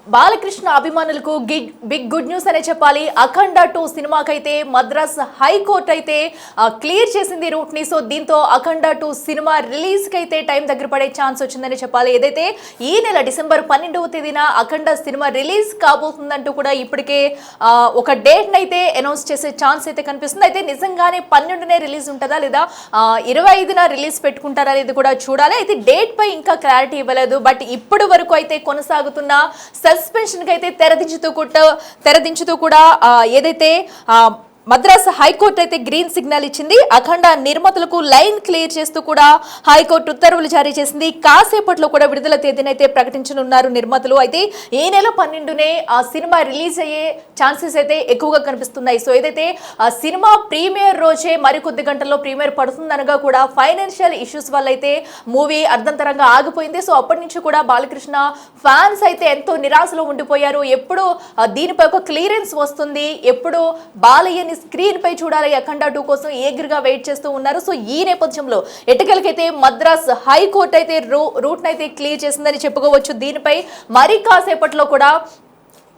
బాలకృష్ణ అభిమానులకు big good news అనే చెప్పాలి. అఖండ 2 సినిమాకైతే మద్రాస్ హైకోర్టు అయితే క్లియర్ చేసింది రూట్ ని. సో దీంతో అఖండ 2 సినిమా రిలీజ్ కి అయితే టైం దగ్గర పడే ఛాన్స్ వచ్చిందని చెప్పాలి. ఏదైతే ఈ నెల డిసెంబర్ 12వ తేదీన అఖండ సినిమా రిలీజ్ కాబోతుందంటూ కూడా ఇప్పటికే ఒక డేట్ అయితే అనౌన్స్ చేసే ఛాన్స్ అయితే కనిపిస్తుంది. అయితే నిజంగానే 12నే రిలీజ్ ఉంటుందా లేదా 25న రిలీజ్ పెట్టుకుంటారా అనేది కూడా చూడాలి. అయితే డేట్ పై ఇంకా క్లారిటీ ఇవ్వలేదు. బట్ ఇప్పటి వరకు అయితే కొనసాగుతున్న సస్పెన్షన్ కి అయితే తెరదించుతూ కూడా ఏదైతే మద్రాస్ హైకోర్టు అయితే గ్రీన్ సిగ్నల్ ఇచ్చింది. అఖండ నిర్మాతలకు లైన్ క్లియర్ చేస్తూ కూడా హైకోర్టు ఉత్తర్వులు జారీ చేసింది. కాసేపట్లో కూడా విడుదల తేదీని అయితే ప్రకటించనున్నారు నిర్మాతలు. అయితే ఈ నెల 12నే ఆ సినిమా రిలీజ్ అయ్యే ఛాన్సెస్ అయితే ఎక్కువగా కనిపిస్తున్నాయి. సో ఏదైతే ఆ సినిమా ప్రీమియర్ రోజే మరికొద్ది గంటల్లో ప్రీమియర్ పడుతుందనగా కూడా ఫైనాన్షియల్ ఇష్యూస్ వల్ల అయితే మూవీ అర్ధంతరంగా ఆగిపోయింది. సో అప్పటి నుంచి కూడా బాలకృష్ణ ఫ్యాన్స్ అయితే ఎంతో నిరాశలో ఉండిపోయారు. ఎప్పుడు దీనిపై ఒక క్లియరెన్స్ వస్తుంది, ఎప్పుడు బాలయ్యని స్క్రీన్ పై చూడాలి అఖండ 2 కోసం ఏగర్గా వెయిట్ చేస్తూ ఉన్నారు. సో ఈ నేపథ్యంలో ఎటకెలకైతే మద్రాస్ హైకోర్టు అయితే రూట్ అయితే క్లియర్ చేసిందని చెప్పుకోవచ్చు. దీనిపై మరి కాసేపట్లో కూడా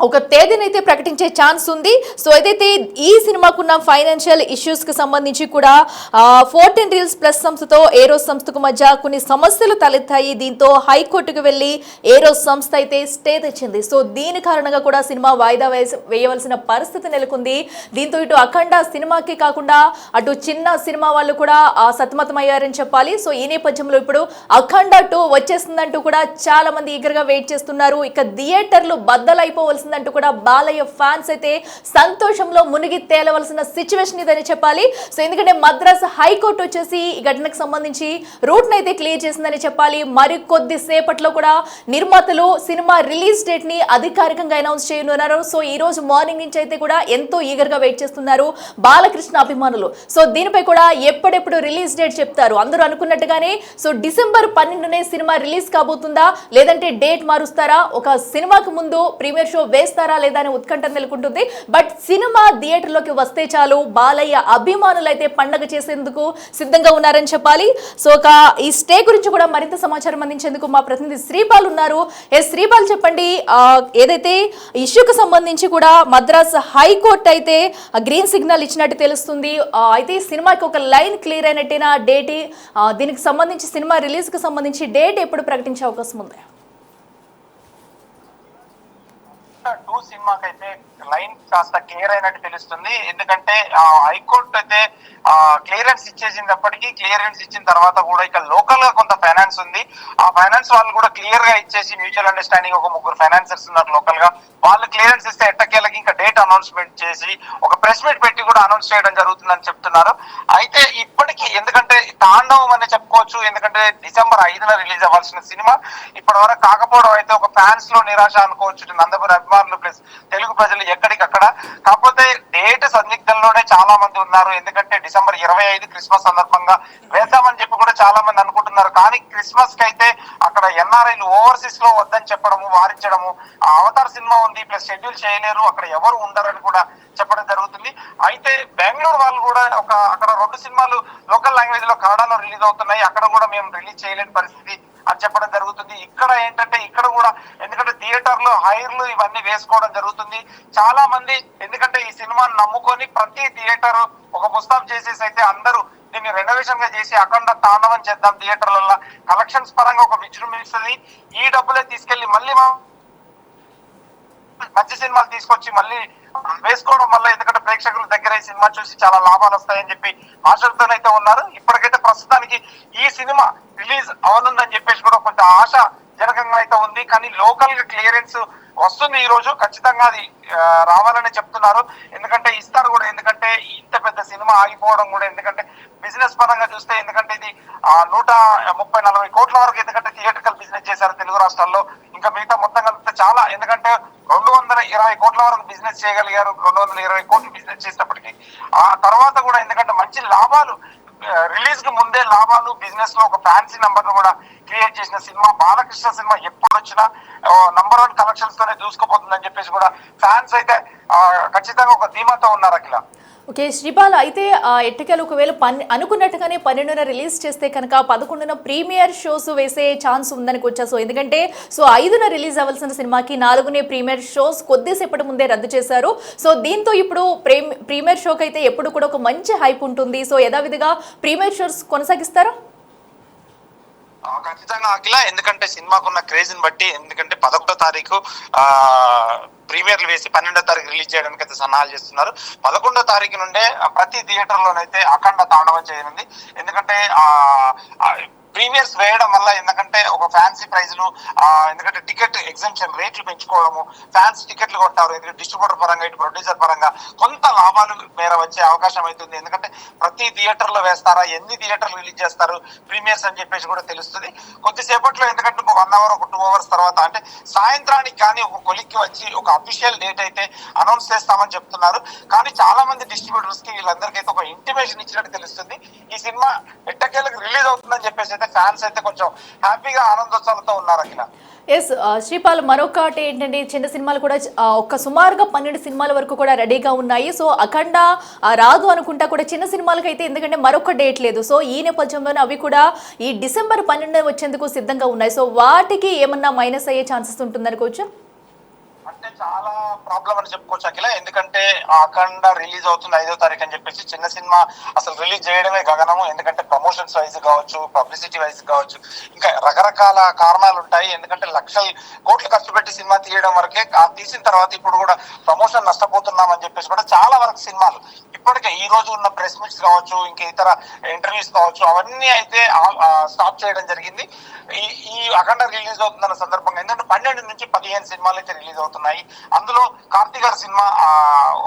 ఒక తేదీనైతే ప్రకటించే ఛాన్స్ ఉంది. సో ఏదైతే ఈ సినిమాకున్న ఫైనాన్షియల్ ఇష్యూస్ కి సంబంధించి కూడా 14 రీల్స్ ప్లస్ సంస్థతో ఏరోస్ సంస్థకు మధ్య కొన్ని సమస్యలు తలెత్తాయి. దీంతో హైకోర్టుకు వెళ్లి ఏరోస్ సంస్థ అయితే స్టే తెచ్చింది. సో దీని కారణంగా కూడా సినిమా వాయిదా వేయవలసిన పరిస్థితి నెలకొంది. దీంతో ఇటు అఖండ సినిమాకి కాకుండా అటు చిన్న సినిమా వాళ్ళు కూడా సతమతమయ్యారని చెప్పాలి. సో ఈ నేపథ్యంలో ఇప్పుడు అఖండ 2 వచ్చేస్తుందంటూ కూడా చాలా మంది ఈగర్గా వెయిట్ చేస్తున్నారు. ఇక థియేటర్లు బద్దలైపోవలసిన అంటూ కూడా బాలయ్య ఫ్యాన్స్ అయితే సంతోషంలో మునిగి తేలవలసిన సిచ్యువేషన్ ఇదని చెప్పాలి. సో ఎందుకంటే మద్రాస్ హైకోర్టు వచ్చేసి ఈ ఘటనకు సంబంధించి రూట్ అయితే క్లియర్ చేసిందని చెప్పాలి. మరి కొద్ది సేపట్లో కూడా నిర్మాతలు సినిమా రిలీజ్ డేట్ ని అధికారికంగా అనౌన్స్ చేయనున్నారు. సో ఈ రోజు మార్నింగ్ నుంచి అయితే కూడా ఎంతో ఈగర్ గా వెయిట్ చేస్తున్నారు బాలకృష్ణ అభిమానులు. సో దీనిపై కూడా ఎప్పుడెప్పుడు రిలీజ్ డేట్ చెప్తారు అందరూ అనుకున్నట్టుగానే. సో డిసెంబర్ 12నే సినిమా రిలీజ్ కాబోతుందా, లేదంటే డేట్ మారుస్తారా, ఒక సినిమాకు ముందు ప్రీమియర్ షో వేస్తారా లేదా అని ఉత్కంఠ నెలకొంటుంది. బట్ సినిమా థియేటర్లోకి వస్తే చాలు బాలయ్య అభిమానులు అయితే పండగ చేసేందుకు సిద్ధంగా ఉన్నారని చెప్పాలి. సో ఈ స్టే గురించి కూడా మరింత సమాచారం అందించేందుకు మా ప్రతినిధి శ్రీపాల్ ఉన్నారు. శ్రీపాల్ చెప్పండి, ఏదైతే ఇష్యూకి సంబంధించి కూడా మద్రాస్ హైకోర్టు అయితే గ్రీన్ సిగ్నల్ ఇచ్చినట్టు తెలుస్తుంది. అయితే సినిమాకి ఒక లైన్ క్లియర్ అయినట్టేనా డేట్, దీనికి సంబంధించి సినిమా రిలీజ్ కి సంబంధించి డేట్ ఎప్పుడు ప్రకటించే అవకాశం ఉంది? 2 సినిమాకైతే లైన్ కాస్త క్లియర్ అయినట్టు తెలుస్తుంది. ఎందుకంటే హైకోర్టు అయితే క్లియరెన్స్ ఇచ్చేసినప్పటికీ క్లియరెన్స్ ఇచ్చిన తర్వాత కూడా ఇక లోకల్ గా కొంత ఫైనాన్స్ ఉంది. ఆ ఫైనాన్స్ వాళ్ళు కూడా క్లియర్ గా ఇచ్చేసి మ్యూచువల్ అండర్స్టాండింగ్ ఒక 3 ఫైనాన్సర్స్ ఉన్నారు లోకల్ గా. వాళ్ళు క్లియరెన్స్ ఇస్తే ఎట్టకేలకి ఇంకా డేట్ అనౌన్స్మెంట్ చేసి ఒక ప్రెస్ మీట్ పెట్టి కూడా అనౌన్స్ చేయడం జరుగుతుందని చెప్తున్నారు. అయితే ఇప్పటికీ ఎందుకంటే తాండవం అనే చెప్పుకోవచ్చు. ఎందుకంటే డిసెంబర్ 5న రిలీజ్ అవ్వాల్సిన సినిమా ఇప్పటి వరకు కాకపోవడం అయితే ఒక ఫ్యాన్స్ లో నిరాశ అనుకోవచ్చు. నందమూరి అభిమానులు ప్లస్ తెలుగు ప్రజలు ఎక్కడికక్కడ. కాకపోతే డేట్ సందిగ్ధంలోనే చాలా మంది ఉన్నారు. ఎందుకంటే డిసెంబర్ 25 క్రిస్మస్ సందర్భంగా వేద్దామని చెప్పి కూడా చాలా మంది అనుకుంటున్నారు. కానీ క్రిస్మస్ కి అయితే అక్కడ ఎన్ఆర్ఐలు ఓవర్సీస్ లో వద్దని చెప్పడము, వారించడము, అవతార్ సినిమా ఉంది ప్లస్ షెడ్యూల్ చేయలేరు, అక్కడ ఎవరు ఉండరని కూడా చెప్పడం జరుగుతుంది. అయితే బెంగళూరు వాళ్ళు కూడా అక్కడ 2 సినిమాలు లోకల్ లాంగ్వేజ్ లో కన్నడలో రిలీజ్ అవుతున్నాయి, అక్కడ కూడా మేము రిలీజ్ చేయలేని పరిస్థితి అని చెప్పడం జరుగుతుంది. ఇక్కడ ఏంటంటే ఇక్కడ కూడా ఎందుకంటే థియేటర్లు హైర్లు ఇవన్నీ వేసుకోవడం జరుగుతుంది. చాలా మంది ఎందుకంటే ఈ సినిమాని నమ్ముకొని ప్రతి థియేటర్ ఒక పుస్తకం చేసేసి అయితే అందరూ దీన్ని రెనోవేషన్ గా చేసి అఖండ తాండవం చేద్దాం థియేటర్లలో కలెక్షన్స్ పరంగా ఒక విజృంభిస్తుంది. ఈ డబ్బులే తీసుకెళ్లి మళ్ళీ మంచి సినిమాలు తీసుకొచ్చి మళ్ళీ వేసుకోవడం వల్ల ఎందుకంటే ప్రేక్షకుల దగ్గర ఈ సినిమా చూసి చాలా లాభాలు వస్తాయని చెప్పి ఆశలతోనైతే ఉన్నారు. ఇప్పటికైతే ప్రస్తుతానికి ఈ సినిమా రిలీజ్ అవనుందని చెప్పేసి కూడా కొంత ఆశ జనకంగా అయితే ఉంది. కానీ లోకల్ గా క్లియరెన్స్ వస్తుంది ఈ రోజు, ఖచ్చితంగా అది రావాలని చెప్తున్నారు. ఎందుకంటే ఇస్తారు కూడా, ఎందుకంటే ఇంత పెద్ద సినిమా ఆగిపోవడం కూడా ఎందుకంటే బిజినెస్ పరంగా చూస్తే ఎందుకంటే ఇది 130-140 కోట్ల వరకు ఎందుకంటే థియేటర్కల్ బిజినెస్ చేశారు తెలుగు రాష్ట్రాల్లో. ఇంకా మిగతా మొత్తం కలిపితే చాలా ఎందుకంటే 220 కోట్ల వరకు బిజినెస్ చేయగలిగారు. 220 కోట్లు బిజినెస్ చేసినప్పటికీ ఆ తర్వాత కూడా ఎందుకంటే మంచి లాభాలు రిలీజ్ కి ముందే లాభాలు బిజినెస్ లో ఒక ఫ్యాన్సీ నంబర్ ను కూడా క్రియేట్ చేసిన సినిమా బాలకృష్ణ సినిమా ఎప్పుడు వచ్చినా నంబర్ 1 కలెక్షన్స్ తోనే దూసుకుపోతుందని చెప్పేసి కూడా ఫ్యాన్స్ అయితే ఖచ్చితంగా ఒక ధీమాతో ఉన్నారు. అఖిల ఓకే శ్రీపాల్ అయితే ఎట్టకేలు ఒకవేళ అనుకున్నట్టుగానే 12న రిలీజ్ చేస్తే కనుక 11న ప్రీమియర్ షోస్ వేసే ఛాన్స్ ఉందనుకోవచ్చా? సో ఎందుకంటే 5న రిలీజ్ అవ్వాల్సిన సినిమాకి 4నే ప్రీమియర్ షోస్ కొద్దిసేపటి ముందే రద్దు చేశారు. సో దీంతో ఇప్పుడు ప్రీమియర్ షోకి అయితే ఎప్పుడు కూడా ఒక మంచి హైప్ ఉంటుంది. సో యథావిధిగా ప్రీమియర్ షోస్ కొనసాగిస్తారా? ఖచ్చితంగా అఖిల, ఎందుకంటే సినిమాకున్న క్రేజ్ ని బట్టి, ఎందుకంటే 11వ తారీఖు ప్రీమియర్లు వేసి 12వ తారీఖు రిలీజ్ చేయడానికి అయితే సన్నాహాలు చేస్తున్నారు. 11వ తారీఖు నుండే ప్రతి థియేటర్ లోనైతే అఖండ తాండవం చేయనుంది. ఎందుకంటే ప్రీమియర్స్ వేయడం వల్ల, ఎందుకంటే ఒక ఫ్యాన్సీ ప్రైజ్లు, ఎందుకంటే టికెట్ ఎగ్జామ్షన్ రేట్లు పెంచుకోవడము, ఫ్యాన్స్ టికెట్లు కొంటారు, ఎందుకంటే డిస్ట్రిబ్యూటర్ పరంగా ఇటు ప్రొడ్యూసర్ పరంగా కొంత లాభాలు మేర వచ్చే అవకాశం అవుతుంది. ఎందుకంటే ప్రతి థియేటర్ లో వేస్తారా, ఎన్ని థియేటర్లు రిలీజ్ చేస్తారు ప్రీమియర్స్ అని చెప్పేసి కూడా తెలుస్తుంది కొద్దిసేపట్లో. ఎందుకంటే ఒక 1 అవర్ ఒక 2 అవర్స్ తర్వాత, అంటే సాయంత్రానికి కానీ ఒక కొలిక్కి వచ్చి ఒక అఫీషియల్ డేట్ అయితే అనౌన్స్ చేస్తామని చెప్తున్నారు. కానీ చాలా మంది డిస్ట్రిబ్యూటర్స్ కి వీళ్ళందరికీ అయితే ఒక ఇంటిమేషన్ ఇచ్చినట్టు తెలుస్తుంది. ఈ సినిమా ఎట్టకేలకు రిలీజ్ అవుతుందని చెప్పేసి ఫ్యాన్స్ అయితే కొంచెం హ్యాపీగా ఆనందోత్సవాలతో ఉన్నారు అఖిల. ఎస్ శ్రీపాల్, మరొకటి ఏంటంటే చిన్న సినిమాలు కూడా ఒక సుమారుగా 12 సినిమాల వరకు కూడా రెడీగా ఉన్నాయి. సో అఖండ రాదు అనుకుంటా కూడా చిన్న సినిమాలకు అయితే, ఎందుకంటే మరొక డేట్ లేదు. సో ఈ నేపథ్యంలోనే అవి కూడా ఈ డిసెంబర్ 12 వచ్చేందుకు సిద్ధంగా ఉన్నాయి. సో వాటికి ఏమన్నా మైనస్ అయ్యే ఛాన్సెస్ ఉంటుందనుకోవచ్చు? అంటే చాలా ప్రాబ్లం అని చెప్పుకోవచ్చు అఖిల. ఎందుకంటే అఖండ రిలీజ్ అవుతుంది 5వ తారీఖు అని చెప్పేసి చిన్న సినిమా అసలు రిలీజ్ చేయడమే గగనము. ఎందుకంటే ప్రమోషన్స్ వైజ్ కావచ్చు, పబ్లిసిటీ వైజ్ కావచ్చు, ఇంకా రకరకాల కారణాలు ఉంటాయి. ఎందుకంటే లక్షల కోట్లు ఖర్చు పెట్టి సినిమా తీయడం వరకే, తీసిన తర్వాత ఇప్పుడు కూడా ప్రమోషన్ నష్టపోతున్నాం అని చెప్పేసి కూడా చాలా వరకు సినిమాలు ఇప్పటికే ఈ రోజు ఉన్న ప్రెస్ మీట్స్ కావచ్చు, ఇంకా ఇతర ఇంటర్వ్యూస్ కావచ్చు, అవన్నీ అయితే స్టాప్ చేయడం జరిగింది. ఈ అఖండ రిలీజ్ అవుతుందన్న సందర్భంగా, ఎందుకంటే 12 నుంచి 15 సినిమాలు అయితే రిలీజ్ అవుతున్నాయి. అందులో కార్తీక్ గారి సినిమా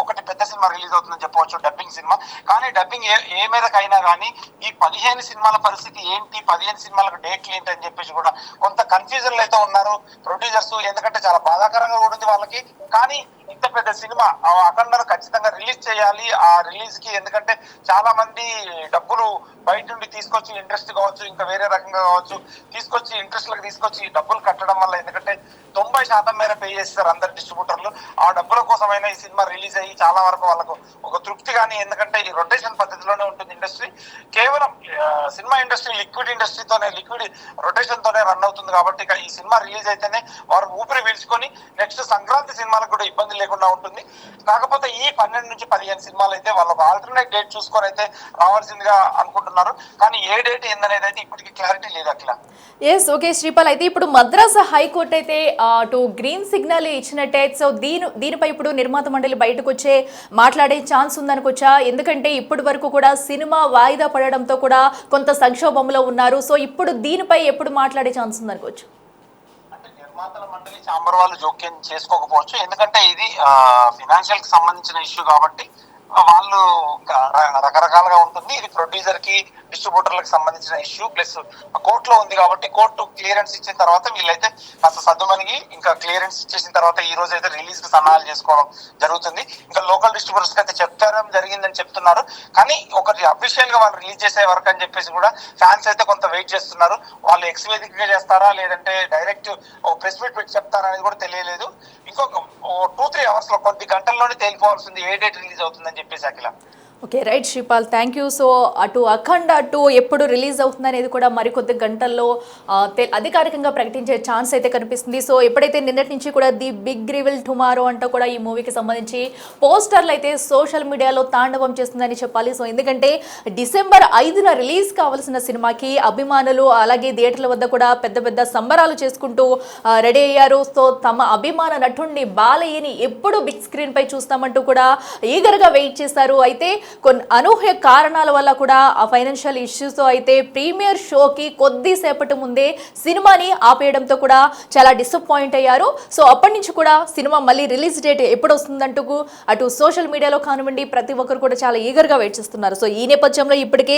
ఒకటి పెద్ద సినిమా రిలీజ్ అవుతుందని చెప్పవచ్చు, డబ్బింగ్ సినిమా. కానీ డబ్బింగ్ ఏ మేరకు అయినా కానీ ఈ 15 సినిమాల పరిస్థితి ఏంటి, 15 సినిమాలకు డేట్లు ఏంటి అని చెప్పేసి కూడా కొంత కన్ఫ్యూజన్ అయితే ఉన్నారు ప్రొడ్యూసర్స్. ఎందుకంటే చాలా బాధాకరంగా కూడా ఉంది వాళ్ళకి. కానీ ఇంత పెద్ద సినిమా అఖండను ఖచ్చితంగా రిలీజ్ చేయాలి. ఆ రిలీజ్ కి, ఎందుకంటే చాలా మంది డబ్బులు బయట నుండి తీసుకొచ్చి ఇంట్రెస్ట్ కావచ్చు, ఇంకా వేరే రకంగా కావచ్చు, తీసుకొచ్చి ఇంట్రెస్ట్ లకు తీసుకొచ్చి డబ్బులు కట్టడం వల్ల, ఎందుకంటే 90% మేర పే చేస్తారు అందరు డిస్ట్రిబ్యూటర్లు. ఆ డబ్బుల కోసమైనా ఈ సినిమా రిలీజ్ అయ్యి చాలా వరకు వాళ్ళకు ఒక తృప్తి. కానీ ఎందుకంటే ఈ రొటేషన్ పద్ధతిలోనే ఉంటుంది ఇండస్ట్రీ. కేవలం సినిమా ఇండస్ట్రీ లిక్విడ్ ఇండస్ట్రీతోనే, లిక్విడ్ రొటేషన్ తోనే రన్ అవుతుంది. కాబట్టి ఇక ఈ సినిమా రిలీజ్ అయితేనే వారు ఊపిరి పీల్చుకొని నెక్స్ట్ సంక్రాంతి సినిమాలకు కూడా ఇబ్బంది లేకుండా ఉంటుంది. కాకపోతే ఈ 12 నుంచి 15 సినిమాలు అయితే వాళ్ళకు ఆల్టర్నేట్ డేట్ చూసుకొని అయితే రావాల్సిందిగా అనుకుంటున్నారు. కానీ ఏ డేట్ ఏందనేది అయితే ఇప్పటికీ క్లారిటీ లేదు అట్లా. ఎస్ ఓకే శ్రీపాల్, అయితే ఇప్పుడు మద్రాస్ హైకోర్టు అయితే అటు గ్రీన్ సిగ్నల్ ఇచ్చినట్టే. సో దీనిపై ఇప్పుడు నిర్మాత మండలి బయటకు వచ్చే మాట్లాడే ఛాన్స్ ఉందనుకోవచ్చా? ఎందుకంటే ఇప్పటి వరకు కూడా సినిమా వాయిదా పడడంతో కూడా కొంత సంక్షోభంలో ఉన్నారు. సో ఇప్పుడు దీనిపై ఎప్పుడు మాట్లాడే ఛాన్స్ ఉందనుకోవచ్చు? నిర్మాతల మండలి చాంబర్ వాళ్ళు జోక్యం చేసుకోకపోవచ్చు. ఎందుకంటే ఇది ఫినాన్షియల్ కి సంబంధించిన ఇష్యూ కాబట్టి వాళ్ళు రకరకాలుగా ఉంటుంది. ఇది ప్రొడ్యూసర్ కి, డిస్ట్రిబ్యూటర్లకు సంబంధించిన ఇష్యూ, ప్లస్ కోర్టులో ఉంది కాబట్టి కోర్టు క్లియరెన్స్ ఇచ్చిన తర్వాత వీళ్ళైతే కాస్త సద్దుమనిగి ఇంకా క్లియరెన్స్ ఇచ్చేసిన తర్వాత ఈ రోజు అయితే రిలీజ్ కి సన్నాహాలు చేసుకోవడం జరుగుతుంది. ఇంకా లోకల్ డిస్ట్రిబ్యూటర్స్ కి అయితే చెప్పడం జరిగిందని చెప్తున్నారు. కానీ ఒకటి అఫీషియల్ గా వాళ్ళు రిలీజ్ చేసే వరకు అని చెప్పేసి కూడా ఫ్యాన్స్ అయితే కొంత వెయిట్ చేస్తున్నారు. వాళ్ళు ఎక్స్ వేదికగా చేస్తారా, లేదంటే డైరెక్ట్ ప్రెస్ మీట్ పెట్టి చెప్తారా అనేది కూడా తెలియలేదు. ఇంకొక 2-3 అవర్స్ లో, కొద్ది గంటల్లోనే తేలిపోవాల్సింది ఏ డేట్ రిలీజ్ అవుతుందని చెప్పేసి Akhila. Okay right Sripal, thank you. So అటు అఖండ 2 ఎప్పుడు రిలీజ్ అవుతుంది అనేది కూడా మరికొద్ది గంటల్లో అధికారికంగా ప్రకటించే ఛాన్స్ అయితే కనిపిస్తుంది. సో ఎప్పుడైతే నిన్నటి నుంచి కూడా ది బిగ్ రివీల్ టుమారో అంటూ కూడా ఈ మూవీకి సంబంధించి పోస్టర్లు అయితే సోషల్ మీడియాలో తాండవం చేస్తుందని చెప్పాలి. సో ఎందుకంటే డిసెంబర్ 5న రిలీజ్ కావాల్సిన సినిమాకి అభిమానులు అలాగే థియేటర్ల వద్ద కూడా పెద్ద పెద్ద సంబరాలు చేసుకుంటూ రెడీ అయ్యారు. సో తమ అభిమాన నటుడిని బాలయ్యని ఎప్పుడు బిగ్ స్క్రీన్ పై చూస్తామంటూ కూడా ఈగర్గా వెయిట్ చేశారు. అయితే కొన్ని అనూహ్య కారణాల వల్ల కూడా ఆ ఫైనాన్షియల్ ఇష్యూస్తో అయితే ప్రీమియర్ షోకి కొద్దిసేపటి ముందే సినిమాని ఆపేయడంతో కూడా చాలా డిసప్పాయింట్ అయ్యారు. సో అప్పటి నుంచి కూడా సినిమా మళ్ళీ రిలీజ్ డేట్ ఎప్పుడు వస్తుందంటూ అటు సోషల్ మీడియాలో కానివ్వండి ప్రతి ఒక్కరు కూడా చాలా ఈగర్గా వెయిట్ చేస్తున్నారు. సో ఈ నేపథ్యంలో ఇప్పటికే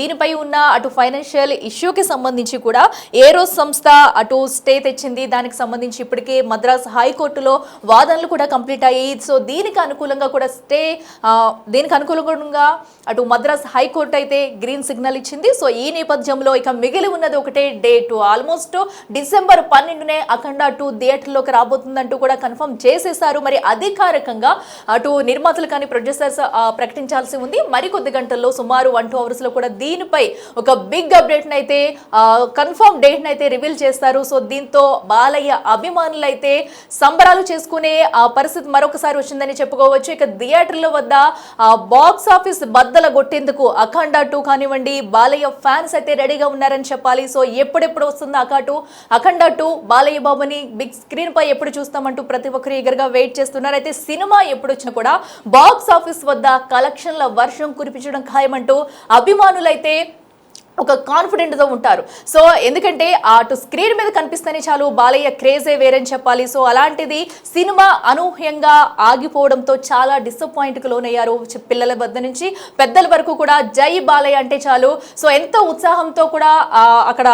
దీనిపై ఉన్న అటు ఫైనాన్షియల్ ఇష్యూకి సంబంధించి కూడా ఏరోస్ సంస్థ అటు స్టే తెచ్చింది. దానికి సంబంధించి ఇప్పటికే మద్రాస్ హైకోర్టులో వాదనలు కూడా కంప్లీట్ అయ్యాయి. సో దీనికి అనుకూలంగా కూడా స్టే దీనికి దీనికి అనుకూలంగా అటు మద్రాస్ హైకోర్టు అయితే గ్రీన్ సిగ్నల్ ఇచ్చింది. సో ఈ నేపథ్యంలో ఇక మిగిలి ఉన్నది ఒకటే డేట్, ఆల్మోస్ట్ డిసెంబర్ 12నే అఖండ 2 థియేటర్లోకి రాబోతుందంటూ కూడా కన్ఫర్మ్ చేసేసారు. మరి అధికారికంగా అటు నిర్మాతలు కానీ ప్రొడ్యూసర్స్ ప్రకటించాల్సి ఉంది. మరికొద్ది గంటల్లో సుమారు 1-2 అవర్స్ లో కూడా దీనిపై ఒక బిగ్ అప్డేట్ అయితే కన్ఫర్మ్ డేట్ అయితే రివీల్ చేస్తారు. సో దీంతో బాలయ్య అభిమానులు అయితే సంబరాలు చేసుకునే పరిస్థితి మరొకసారి వచ్చిందని చెప్పుకోవచ్చు. ఇక థియేటర్ల వద్ద బాక్స్ ఆఫీస్ బద్దల కొట్టేందుకు అఖండ 2 కానివ్వండి, బాలయ్య ఫ్యాన్స్ అయితే రెడీగా ఉన్నారని చెప్పాలి. సో ఎప్పుడెప్పుడు వస్తుంది అఖండ 2 బాలయ్య బాబుని బిగ్ స్క్రీన్ పై ఎప్పుడు చూస్తామంటూ ప్రతి ఒక్కరు ఎగరగా వెయిట్ చేస్తున్నారు. అయితే సినిమా ఎప్పుడు వచ్చినా కూడా బాక్స్ ఆఫీస్ వద్ద కలెక్షన్ల వర్షం కురిపించడం ఖాయమంటూ అభిమానులైతే ఒక కాన్ఫిడెంట్ తో ఉంటారు. సో ఎందుకంటే అటు స్క్రీన్ మీద కనిపిస్తేనే చాలు బాలయ్య క్రేజే వేరని చెప్పాలి. సో అలాంటిది సినిమా అనూహ్యంగా ఆగిపోవడంతో చాలా డిసప్పాయింట్ కు లోనయ్యారు. పిల్లల వద్ద నుంచి పెద్దల వరకు కూడా జై బాలయ్య అంటే చాలు సో ఎంతో ఉత్సాహంతో కూడా అక్కడ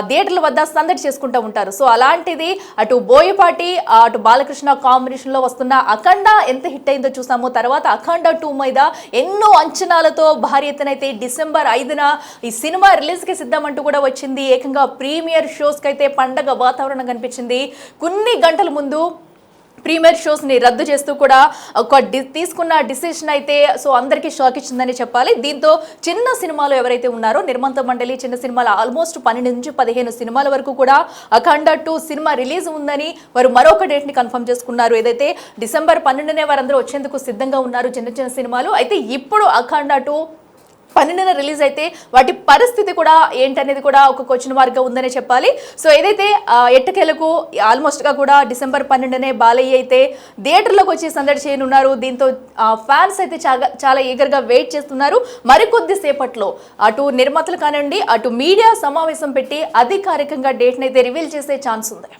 థియేటర్ల వద్ద సందడి చేసుకుంటూ ఉంటారు. సో అలాంటిది అటు బోయపాటి అటు బాలకృష్ణ కాంబినేషన్ లో వస్తున్న అఖండ ఎంత హిట్ అయిందో చూసాము. తర్వాత అఖండ 2 మీద ఎన్నో అంచనాలతో భారీ ఎత్తునైతే డిసెంబర్ 5న ఈ సినిమా రిలీజ్ కి సిద్ధమంటూ కూడా వచ్చింది. ఏకంగా ప్రీమియర్ షోస్ కి అయితే పండగ వాతావరణం కనిపించింది. కొన్ని గంటల ముందు ప్రీమియర్ షోస్ ని రద్దు చేస్తూ కూడా ఒక తీసుకున్న డిసిషన్ అయితే సో అందరికీ షాక్ ఇచ్చిందని చెప్పాలి. దీంతో చిన్న సినిమాలు ఎవరైతే ఉన్నారో నిర్మాత మండలి చిన్న సినిమాలు ఆల్మోస్ట్ 12 నుంచి 15 సినిమాల వరకు కూడా అఖండ 2 సినిమా రిలీజ్ ఉందని వారు మరొక డేట్ ని కన్ఫర్మ్ చేసుకున్నారు. ఏదైతే డిసెంబర్ 12నే వారందరూ వచ్చేందుకు సిద్ధంగా ఉన్నారు చిన్న చిన్న సినిమాలు. అయితే ఇప్పుడు అఖండ 2 12న రిలీజ్ అయితే వాటి పరిస్థితి కూడా ఏంటనేది కూడా ఒక క్వశ్చన్ మార్క్ గా ఉందనే చెప్పాలి. సో ఏదైతే ఎట్టకేలకు ఆల్మోస్ట్ గా కూడా డిసెంబర్ 12నే బాలయ్య అయితే థియేటర్లోకి వచ్చి సందడి చేయనున్నారు. దీంతో ఫ్యాన్స్ అయితే చాలా ఈగర్ గా వెయిట్ చేస్తున్నారు. మరికొద్ది సేపట్లో అటు నిర్మాతలు కానివ్వండి అటు మీడియా సమావేశం పెట్టి అధికారికంగా డేట్ అయితే రివీల్ చేసే ఛాన్స్ ఉంది.